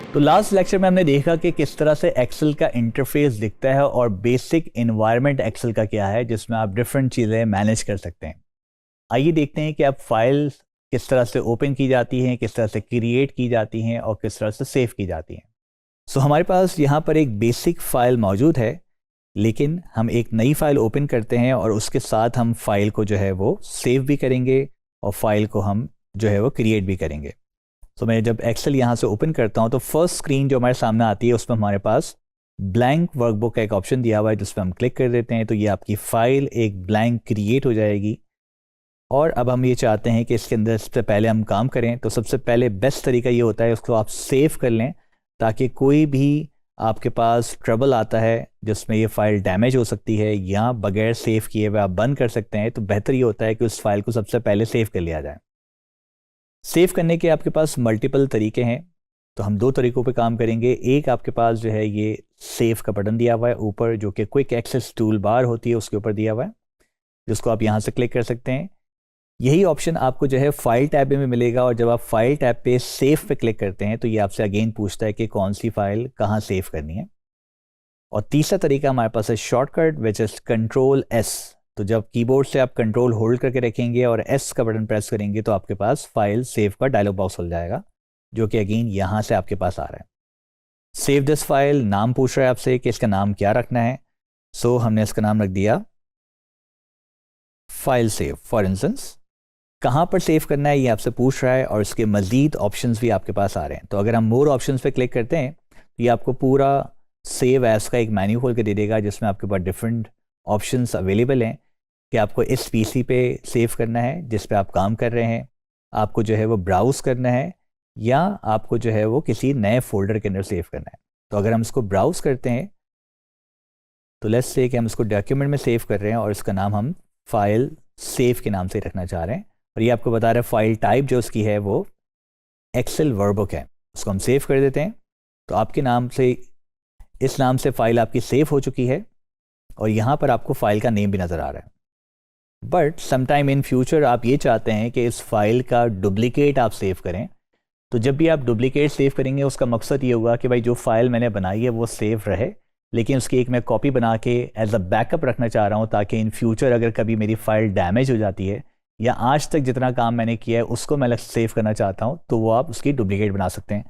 तो last lecture में हमने देखा कि किस तरह से एक्सेल का इंटरफेस दिखता है और बेसिक एनवायरनमेंट एक्सेल का क्या है जिसमें आप डिफरेंट चीज़ें मैनेज कर सकते हैं। आइए देखते हैं कि अब फाइल किस तरह से ओपन की जाती हैं, किस तरह से क्रिएट की जाती हैं और किस तरह से सेव की जाती हैं। सो हमारे पास यहाँ पर एक बेसिक फाइल मौजूद है, लेकिन हम एक नई फाइल ओपन करते हैं और उसके साथ हम फाइल को जो है वो सेव भी करेंगे और फाइल को हम जो है वो क्रिएट भी करेंगे। तो मैं जब एक्सेल यहाँ से ओपन करता हूँ तो फर्स्ट स्क्रीन जो हमारे सामने आती है उसमें हमारे पास ब्लैंक वर्कबुक का एक ऑप्शन दिया हुआ है, जिस पर हम क्लिक कर देते हैं तो ये आपकी फाइल एक ब्लैंक क्रिएट हो जाएगी। और अब हम ये चाहते हैं कि इसके अंदर सबसे पहले हम काम करें, तो सबसे पहले बेस्ट तरीका ये होता है उसको आप सेव कर लें, ताकि कोई भी आपके पास ट्रबल आता है जिसमें ये फाइल डैमेज हो सकती है या बगैर सेव किए हुए आप बंद कर सकते हैं, तो बेहतर ये होता है कि उस फाइल को सबसे पहले सेव कर लिया जाए। सेव करने के आपके पास मल्टीपल तरीके हैं, तो हम दो तरीकों पे काम करेंगे। एक आपके पास जो है ये सेव का बटन दिया हुआ है ऊपर, जो कि क्विक एक्सेस टूल बार होती है उसके ऊपर दिया हुआ है, जिसको आप यहाँ से क्लिक कर सकते हैं। यही ऑप्शन आपको जो है फाइल टैब में मिलेगा, और जब आप फाइल टैब पे सेव पे क्लिक करते हैं तो ये आपसे अगेन पूछता है कि कौन सी फाइल कहाँ सेव करनी है। और तीसरा तरीका हमारे पास है shortcut, which is control S. तो जब कीबोर्ड से आप कंट्रोल होल्ड करके रखेंगे और एस का बटन प्रेस करेंगे तो आपके पास फाइल सेव का डायलॉग बॉक्स खुल जाएगा, जो कि अगेन यहाँ से आपके पास आ रहा है। सेव दिस फाइल, नाम पूछ रहा है आपसे कि इसका नाम क्या रखना है। सो हमने इसका नाम रख दिया फाइल सेव फॉर इंस्टेंस। कहाँ पर सेव करना है ये आपसे पूछ रहा है, और इसके मज़ीद ऑप्शंस भी आपके पास आ रहे हैं। तो अगर हम मोर ऑप्शंस पे क्लिक करते हैं तो ये आपको पूरा सेव एज का एक मेन्यू खोल के दे देगा, जिसमें आपके पास डिफरेंट ऑप्शंस अवेलेबल हैं कि आपको इस पीसी पे सेव करना है जिस पे आप काम कर रहे हैं, आपको जो है वो ब्राउज़ करना है, या आपको जो है वो किसी नए फोल्डर के अंदर सेव करना है। तो अगर हम इसको ब्राउज़ करते हैं तो लेट्स से कि हम इसको डॉक्यूमेंट में सेव कर रहे हैं और इसका नाम हम फाइल सेव के नाम से रखना चाह रहे हैं, और ये आपको बता रहा है फाइल टाइप जो उसकी है वो एक्सेल वर्कबुक है। उसको हम सेव कर देते हैं तो आपके नाम से, इस नाम से फाइल आपकी सेव हो चुकी है, और यहाँ पर आपको फाइल का नेम भी नज़र आ रहा है। बट समटाइम इन फ्यूचर आप ये चाहते हैं कि इस फाइल का डुप्लीकेट आप सेव करें, तो जब भी आप डुप्लीकेट सेव करेंगे उसका मकसद ये होगा कि भाई जो फाइल मैंने बनाई है वो सेव रहे, लेकिन उसकी एक मैं कॉपी बना के एज अ बैकअप रखना चाह रहा हूँ, ताकि इन फ्यूचर अगर कभी मेरी फाइल डैमेज हो जाती है या आज तक जितना काम मैंने किया है उसको मैं सेव करना चाहता हूँ, तो वो आप उसकी डुप्लीकेट बना सकते हैं।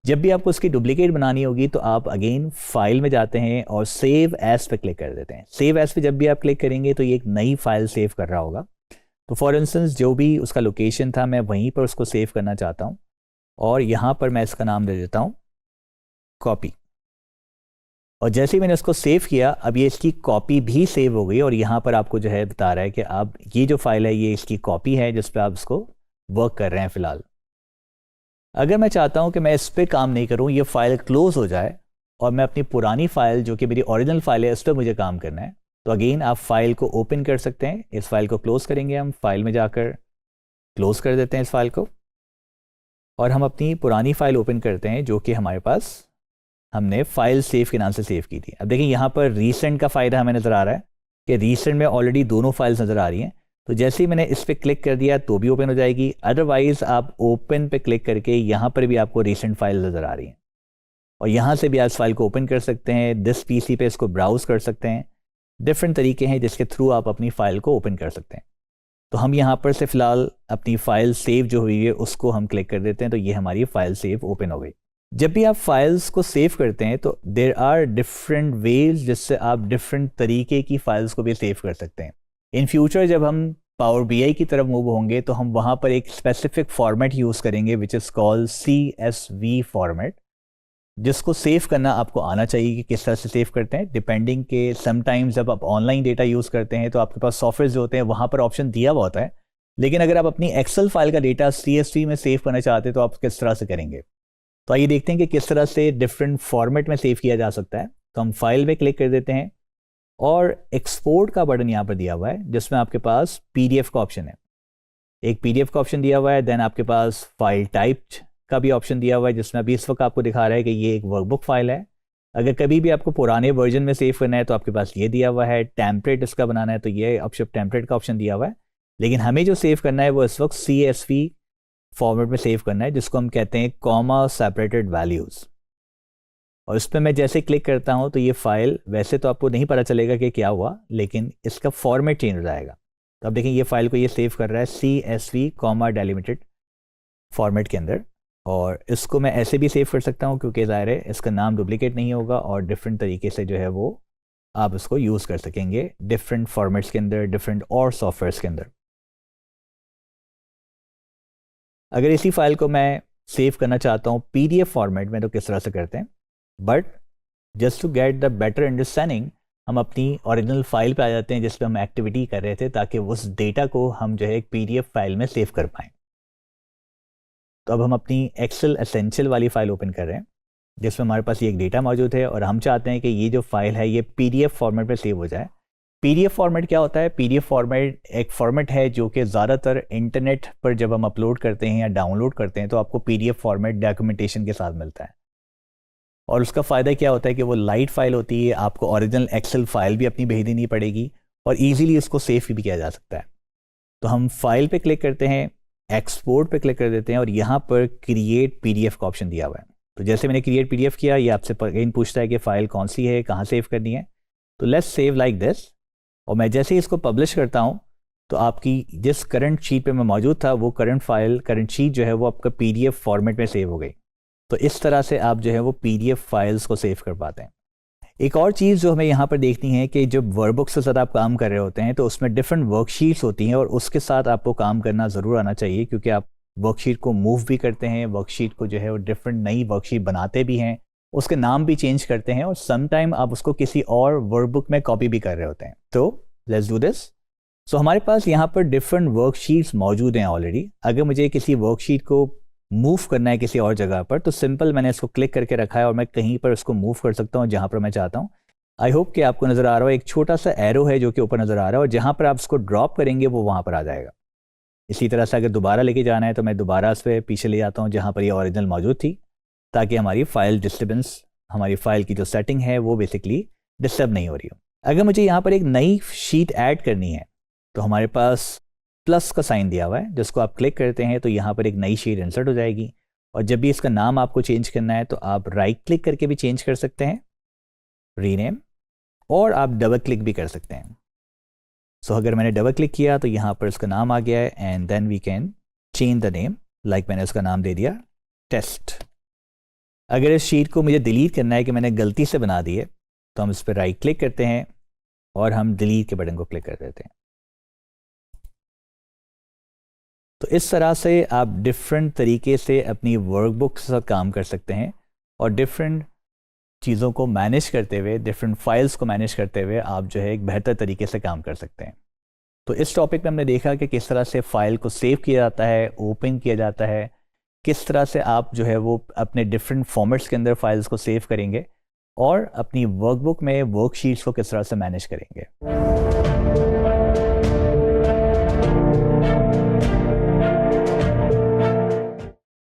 जब भी आपको उसकी डुप्लीकेट बनानी होगी तो आप अगेन फाइल में जाते हैं और सेव एज पे क्लिक कर देते हैं। सेव एज पे जब भी आप क्लिक करेंगे तो ये एक नई फाइल सेव कर रहा होगा। तो फॉर इंस्टेंस जो भी उसका लोकेशन था मैं वहीं पर उसको सेव करना चाहता हूँ, और यहाँ पर मैं इसका नाम दे देता हूँ कॉपी। और जैसे ही मैंने उसको सेव किया, अब ये इसकी कॉपी भी सेव हो गई, और यहाँ पर आपको जो है बता रहा है कि अब ये जो फाइल है ये इसकी कॉपी है जिस पर आप इसको वर्क कर रहे हैं फ़िलहाल। अगर मैं चाहता हूँ कि मैं इस पर काम नहीं करूँ, ये फाइल क्लोज हो जाए और मैं अपनी पुरानी फाइल जो कि मेरी ओरिजिनल फाइल है उस पर मुझे काम करना है, तो अगेन आप फाइल को ओपन कर सकते हैं। इस फाइल को क्लोज करेंगे, हम फाइल में जाकर क्लोज कर देते हैं इस फाइल को, और हम अपनी पुरानी फाइल ओपन करते हैं जो कि हमारे पास हमने फाइल सेव के नाम से सेव की थी। अब देखिए यहाँ पर रीसेंट का फ़ायदा हमें नज़र आ रहा है कि रीसेंट में ऑलरेडी दोनों फाइल्स नज़र आ रही हैं, तो जैसे ही मैंने इस पर क्लिक कर दिया तो भी ओपन हो जाएगी। अदरवाइज़ आप ओपन पे क्लिक करके यहाँ पर भी आपको रीसेंट फाइल नज़र आ रही हैं, और यहाँ से भी आप इस फाइल को ओपन कर सकते हैं। दिस पीसी पे इसको ब्राउज़ कर सकते हैं। डिफरेंट तरीके हैं जिसके थ्रू आप अपनी फ़ाइल को ओपन कर सकते हैं। तो हम यहाँ पर से फ़िलहाल अपनी फ़ाइल सेव जो हुई है उसको हम क्लिक कर देते हैं, तो ये हमारी फ़ाइल सेव ओपन हो गई। जब भी आप फाइल्स को सेव करते हैं तो देर आर डिफरेंट वेज जिससे आप डिफरेंट तरीके की फाइल्स को भी सेव कर सकते हैं। इन फ्यूचर जब हम पावर बीआई की तरफ मूव होंगे तो हम वहाँ पर एक स्पेसिफिक फॉर्मेट यूज़ करेंगे which is called CSV format, जिसको सेव करना आपको आना चाहिए कि किस तरह से सेव करते हैं। डिपेंडिंग के समटाइम्स जब आप ऑनलाइन डेटा यूज़ करते हैं तो आपके पास सॉफ्टवेयर जो होते हैं वहाँ पर ऑप्शन दिया हुआ होता है, लेकिन अगर आप अपनी एक्सेल फाइल का डेटा CSV में सेव करना चाहते हैं तो आप किस तरह से करेंगे। तो आइए देखते हैं कि किस तरह से डिफरेंट फॉर्मेट में सेव किया जा सकता है। तो हम फाइल में क्लिक कर देते हैं और एक्सपोर्ट का बटन यहाँ पर दिया हुआ है, जिसमें आपके पास PDF का ऑप्शन है। एक PDF का ऑप्शन दिया हुआ है, देन आपके पास फाइल टाइप का भी ऑप्शन दिया हुआ है, जिसमें अभी इस वक्त आपको दिखा रहा है कि ये एक वर्कबुक फाइल है। अगर कभी भी आपको पुराने वर्जन में सेव करना है तो आपके पास ये दिया हुआ है। टेम्पलेट इसका बनाना है तो ये ऑप्शन टेम्पलेट का ऑप्शन दिया हुआ है, लेकिन हमें जो सेव करना है वो इस वक्त CSV फॉर्मेट में सेव करना है, जिसको हम कहते हैं कॉमा सेपरेटेड वैल्यूज़। और उस पर मैं जैसे क्लिक करता हूँ तो ये फाइल, वैसे तो आपको नहीं पता चलेगा कि क्या हुआ, लेकिन इसका फॉर्मेट चेंज हो जाएगा। तो अब देखें ये फाइल को ये सेव कर रहा है CSV कॉमा डेलिमिटेड फॉर्मेट के अंदर, और इसको मैं ऐसे भी सेव कर सकता हूँ क्योंकि ज़ाहिर है इसका नाम डुप्लीकेट नहीं होगा और डिफरेंट तरीके से जो है वो आप इसको यूज़ कर सकेंगे डिफरेंट फॉर्मेट्स के अंदर, डिफरेंट और सॉफ्टवेयर्स के अंदर। अगर इसी फाइल को मैं सेव करना चाहता हूँ PDF फॉर्मेट में तो किस तरह से करते हैं, but just to get the better understanding हम अपनी ओरिजिनल फाइल पे आ जाते हैं जिस पे हम एक्टिविटी कर रहे थे, ताकि उस डेटा को हम जो है एक PDF फाइल में सेव कर पाएँ। तो अब हम अपनी एक्सेल एसेंशियल वाली फाइल ओपन कर रहे हैं जिसमें हमारे पास ये एक डेटा मौजूद है और हम चाहते हैं कि ये जो फाइल है ये PDF फॉर्मेट में सेव हो जाए। PDF फॉर्मेट क्या होता है? PDF फॉर्मेट एक फॉर्मेट है जो कि ज़्यादातर इंटरनेट पर जब हम अपलोड करते हैं या डाउनलोड करते हैं तो आपको PDF फॉर्मेट डॉक्यूमेंटेशन के साथ मिलता है, और उसका फ़ायदा क्या होता है कि वो लाइट फाइल होती है, आपको ओरिजिनल एक्सेल फाइल भी अपनी भेज देनी पड़ेगी और ईजिली उसको सेव भी किया जा सकता है। तो हम फाइल पे क्लिक करते हैं, एक्सपोर्ट पे क्लिक कर देते हैं और यहाँ पर क्रिएट PDF का ऑप्शन दिया हुआ है। तो जैसे मैंने क्रिएट PDF किया, ये आपसे अगेन पूछता है कि फ़ाइल कौन सी है, कहाँ सेव करनी है। तो लेट्स सेव लाइक दिस, और मैं जैसे ही इसको पब्लिश करता हूँ तो आपकी जिस करंट शीट पे मैं मौजूद था वो करंट शीट जो है वो आपका PDF फॉर्मेट में सेव हो गई। तो इस तरह से आप जो है वो PDF फाइल्स को सेव कर पाते हैं। एक और चीज़ जो हमें यहाँ पर देखनी है कि जब वर्कबुक से साथ आप काम कर रहे होते हैं तो उसमें डिफरेंट वर्कशीट्स होती हैं और उसके साथ आपको काम करना ज़रूर आना चाहिए, क्योंकि आप वर्कशीट को मूव भी करते हैं, वर्कशीट को जो है वो डिफरेंट नई वर्कशीट बनाते भी हैं, उसके नाम भी चेंज करते हैं और समटाइम आप उसको किसी और वर्कबुक में कॉपी भी कर रहे होते हैं। तो लेट्स डू दिस। सो हमारे पास यहाँ पर डिफरेंट वर्कशीट्स मौजूद हैं ऑलरेडी। अगर मुझे किसी वर्कशीट को मूव करना है किसी और जगह पर तो सिंपल मैंने इसको क्लिक करके रखा है और मैं कहीं पर उसको मूव कर सकता हूँ जहाँ पर मैं चाहता हूँ। आई होप कि आपको नज़र आ रहा हो, एक छोटा सा एरो है जो कि ऊपर नज़र आ रहा है और जहाँ पर आप इसको ड्रॉप करेंगे वो वहाँ पर आ जाएगा। इसी तरह से अगर दोबारा लेके जाना है तो मैं दोबारा इस पर पीछे ले जाता हूँ जहाँ पर ये ओरिजिनल मौजूद थी, ताकि हमारी फाइल डिस्टर्बेंस, हमारी फाइल की जो सेटिंग है वो बेसिकली डिस्टर्ब नहीं हो रही हो। अगर मुझे यहाँ पर एक नई शीट ऐड करनी है तो हमारे पास प्लस का साइन दिया हुआ है, जिसको आप क्लिक करते हैं तो यहाँ पर एक नई शीट इंसर्ट हो जाएगी। और जब भी इसका नाम आपको चेंज करना है तो आप राइट क्लिक करके भी चेंज कर सकते हैं, रीनेम, और आप डबल क्लिक भी कर सकते हैं। सो अगर मैंने डबल क्लिक किया तो यहाँ पर इसका नाम आ गया है and then we can change the name, like मैंने उसका नाम दे दिया टेस्ट। अगर इस शीट को मुझे डिलीट करना है कि मैंने गलती से बना दी है तो हम इस पर राइट क्लिक करते हैं और हम डिलीट के बटन को क्लिक कर देते हैं। तो इस तरह से आप डिफरेंट तरीके से अपनी वर्कबुक के साथ काम कर सकते हैं और डिफरेंट चीज़ों को मैनेज करते हुए, डिफरेंट फाइल्स को मैनेज करते हुए आप जो है एक बेहतर तरीके से काम कर सकते हैं। तो इस टॉपिक में हमने देखा कि किस तरह से फ़ाइल को सेव किया जाता है, ओपन किया जाता है, किस तरह से आप जो है वो अपने डिफरेंट फॉर्मेट्स के अंदर फाइल्स को सेव करेंगे और अपनी वर्कबुक में वर्कशीट्स को किस तरह से मैनेज करेंगे।